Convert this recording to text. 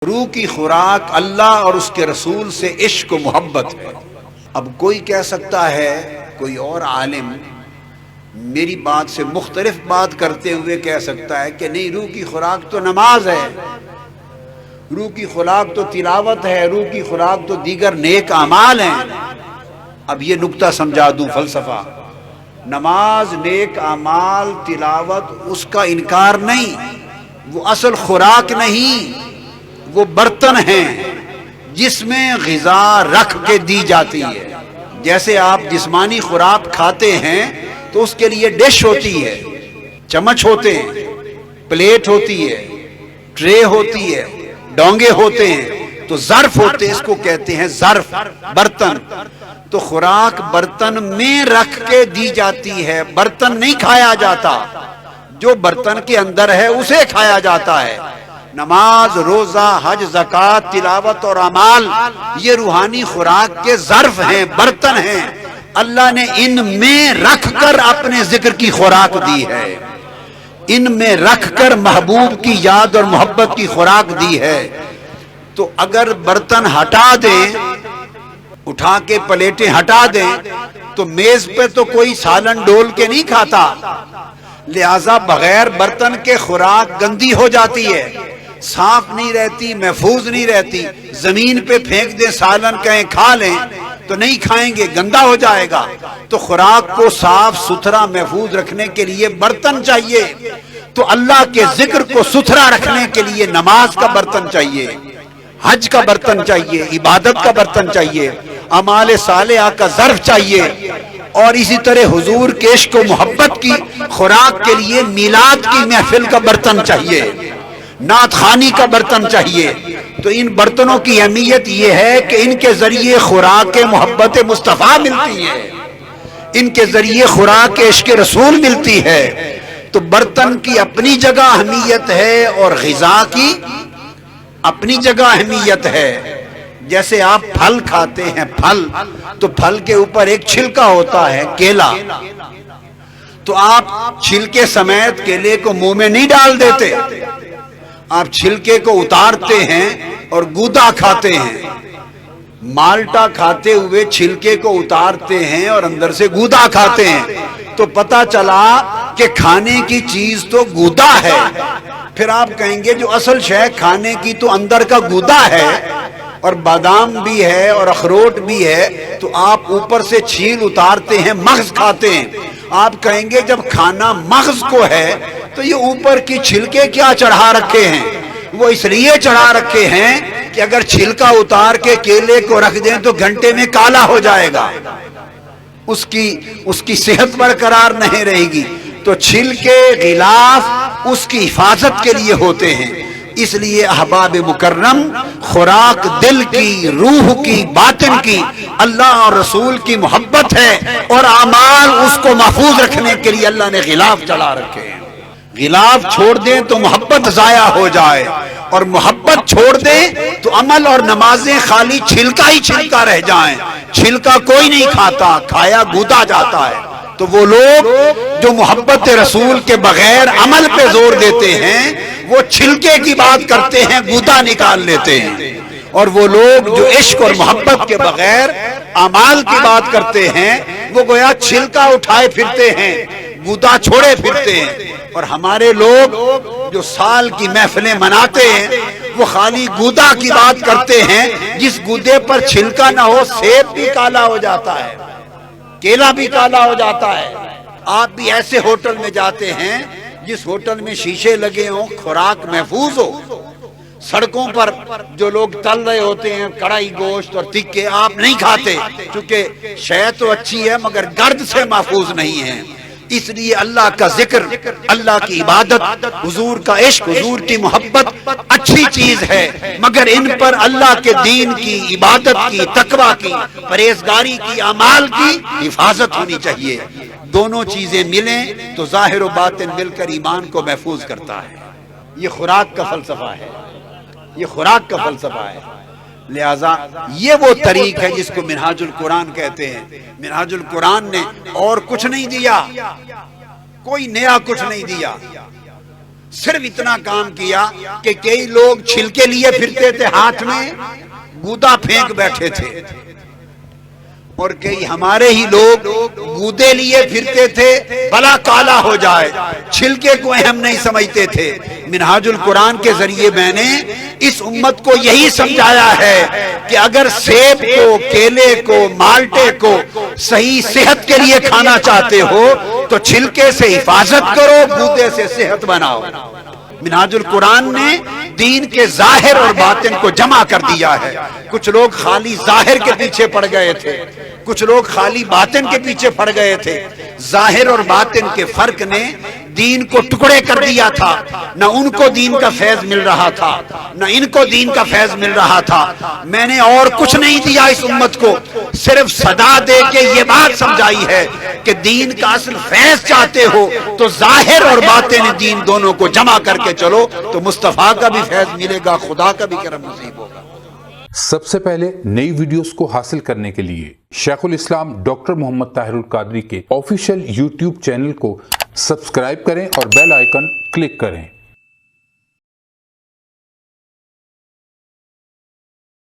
روح کی خوراک اللہ اور اس کے رسول سے عشق و محبت ہے۔ اب کوئی کہہ سکتا ہے، کوئی اور عالم میری بات سے مختلف بات کرتے ہوئے کہہ سکتا ہے کہ نہیں، روح کی خوراک تو نماز ہے، روح کی خوراک تو تلاوت ہے، روح کی خوراک تو دیگر نیک اعمال ہیں۔ اب یہ نکتہ سمجھا دوں، فلسفہ، نماز، نیک اعمال، تلاوت، اس کا انکار نہیں، وہ اصل خوراک نہیں، وہ برتن ہیں جس میں غذا رکھ کے دی جاتی ہے۔ جیسے آپ جسمانی خوراک کھاتے ہیں تو اس کے لیے ڈش ہوتی ہے، چمچ ہوتے ہیں، پلیٹ ہوتی ہے، ٹرے ہوتی ہے، ڈونگے ہوتے ہیں، تو ظرف ہوتے ہیں، اس کو کہتے ہیں ظرف، برتن۔ تو خوراک برتن میں رکھ کے دی جاتی ہے، برتن نہیں کھایا جاتا، جو برتن کے اندر ہے اسے کھایا جاتا ہے۔ نماز، روزہ، حج، زکوٰۃ، تلاوت اور اعمال یہ روحانی خوراک کے ظرف ہیں، برتن ہیں۔ اللہ نے ان میں رکھ کر اپنے ذکر کی خوراک دی ہے، ان میں رکھ کر محبوب کی یاد اور محبت کی خوراک دی ہے۔ تو اگر برتن ہٹا دیں، اٹھا کے پلیٹیں ہٹا دیں، تو میز پہ تو کوئی سالن ڈول کے نہیں کھاتا، لہذا بغیر برتن کے خوراک گندی ہو جاتی ہے، صاف نہیں رہتی، محفوظ نہیں رہتی۔ زمین پہ پھینک دیں سالن، کہیں کھا لیں تو نہیں کھائیں گے، گندا ہو جائے گا۔ تو خوراک کو صاف ستھرا محفوظ رکھنے کے لیے برتن چاہیے، تو اللہ کے ذکر کو ستھرا رکھنے کے لیے نماز کا برتن چاہیے، حج کا برتن چاہیے، عبادت کا برتن چاہیے، اعمال صالحہ کا ظرف چاہیے، اور اسی طرح حضور کے عشق و محبت کی خوراک کے لیے میلاد کی محفل کا برتن چاہیے، نعت خوانی کا برتن چاہیے۔ تو ان برتنوں کی اہمیت یہ ہے کہ ان کے ذریعے خوراک محبت مصطفیٰ ملتی ہے، ان کے ذریعے خوراک عشق رسول ملتی ہے۔ تو برتن کی اپنی جگہ اہمیت ہے اور غذا کی اپنی جگہ اہمیت ہے۔ جیسے آپ پھل کھاتے ہیں، پھل، تو پھل کے اوپر ایک چھلکا ہوتا ہے، کیلا، تو آپ چھلکے سمیت کیلے کو منہ میں نہیں ڈال دیتے، آپ چھلکے کو اتارتے ہیں اور گودا کھاتے ہیں۔ مالٹا کھاتے ہوئے چھلکے کو اتارتے ہیں اور اندر سے گودا کھاتے ہیں، تو پتہ چلا کہ کھانے کی چیز تو گودا ہے۔ پھر آپ کہیں گے جو اصل شے کھانے کی تو اندر کا گودا ہے، اور بادام بھی ہے اور اخروٹ بھی ہے، تو آپ اوپر سے چھیل اتارتے ہیں، مغز کھاتے ہیں۔ آپ کہیں گے جب کھانا مغز کو ہے تو یہ اوپر کی چھلکے کیا چڑھا رکھے ہیں؟ وہ اس لیے چڑھا رکھے ہیں کہ اگر چھلکا اتار کے کیلے کو رکھ دیں تو گھنٹے میں کالا ہو جائے گا، اس کی صحت برقرار نہیں رہے گی۔ تو چھلکے، غلاف اس کی حفاظت کے لیے ہوتے ہیں۔ اس لیے احباب مکرم، خوراک دل کی، روح کی، باطن کی اللہ اور رسول کی محبت ہے، اور اعمال اس کو محفوظ رکھنے کے لیے اللہ نے غلاف چڑھا رکھے ہیں۔ غلاف چھوڑ دیں تو محبت ضائع ہو جائے، اور محبت چھوڑ دیں تو عمل اور نمازیں خالی چھلکا ہی چھلکا رہ جائیں، چھلکا کوئی نہیں کھاتا، کھایا گودا جاتا ہے۔ تو وہ لوگ جو محبت رسول کے بغیر عمل پہ زور دیتے ہیں، وہ چھلکے کی بات کرتے ہیں، گودا نکال لیتے ہیں، اور وہ لوگ جو عشق اور محبت کے بغیر اعمال کی بات کرتے ہیں، وہ گویا چھلکا اٹھائے پھرتے ہیں، گودا چھوڑے پھرتے ہیں۔ اور ہمارے لوگ جو سال کی محفلیں مناتے ہیں، وہ خالی گودا کی بات کرتے ہیں، جس گودے پر چھلکا نہ ہو، سیب بھی کالا ہو جاتا ہے، کیلا بھی کالا ہو جاتا ہے۔ آپ بھی ایسے ہوٹل میں جاتے ہیں جس ہوٹل میں شیشے لگے ہوں، خوراک محفوظ ہو، سڑکوں پر جو لوگ تل رہے ہوتے ہیں کڑھائی گوشت اور تکے، آپ نہیں کھاتے، کیونکہ شے تو اچھی ہے مگر گرد سے محفوظ نہیں ہے۔ اس لیے اللہ کا ذکر، اللہ کی عبادت، حضور کا عشق، حضور کی محبت اچھی چیز ہے، مگر ان پر اللہ کے دین کی، عبادت کی، تقویٰ کی، پرہیزگاری کی، اعمال کی حفاظت ہونی چاہیے۔ دونوں چیزیں ملیں تو ظاہر و باطن مل کر ایمان کو محفوظ کرتا ہے۔ یہ خوراک کا فلسفہ ہے، یہ خوراک کا فلسفہ ہے۔ لہذا یہ وہ طریق ہے جس کو منہاج القرآن کہتے ہیں۔ منہاج القرآن نے اور کچھ نہیں دیا، کوئی نیا کچھ نہیں دیا، صرف اتنا کام کیا کہ کئی لوگ چھلکے لیے پھرتے تھے ہاتھ میں، گودا پھینک بیٹھے تھے، اور کئی ہمارے ہی لوگ گودے لیے پھرتے تھے بلا کالا ہو جائے، چھلکے کو اہم نہیں سمجھتے تھے۔ منہاج القرآن کے ذریعے میں نے اس امت کو یہی سمجھایا ہے کہ اگر سیب کو، کیلے کو، مالٹے کو صحیح صحت کے لیے کھانا چاہتے ہو تو چھلکے سے حفاظت کرو، گودے سے صحت بناؤ۔ منہاج القرآن نے دین کے ظاہر اور باطن کو جمع کر دیا ہے۔ کچھ لوگ خالی ظاہر کے پیچھے پڑ گئے تھے، کچھ لوگ خالی باطن کے پیچھے پڑ گئے تھے۔ ظاہر اور باطن کے فرق نے دین کو ٹکڑے کر دیا تھا، نہ ان کو دین کا فیض مل رہا تھا نہ ان کو دین کا فیض مل رہا تھا۔ میں نے اور کچھ نہیں دیا اس امت کو، صرف صدا دے کے یہ بات سمجھائی ہے کہ دین کا اصل فیض چاہتے ہو تو ظاہر اور باطن دین دونوں کو جمع کر کے چلو تو مصطفیٰ کا بھی فیض ملے گا، خدا کا بھی کرم نصیب ہوگا۔ سب سے پہلے نئی ویڈیوز کو حاصل کرنے کے لیے شیخ الاسلام ڈاکٹر محمد طاہر القادری کے آفیشیل یوٹیوب چینل کو سبسکرائب کریں اور بیل آئیکن کلک کریں۔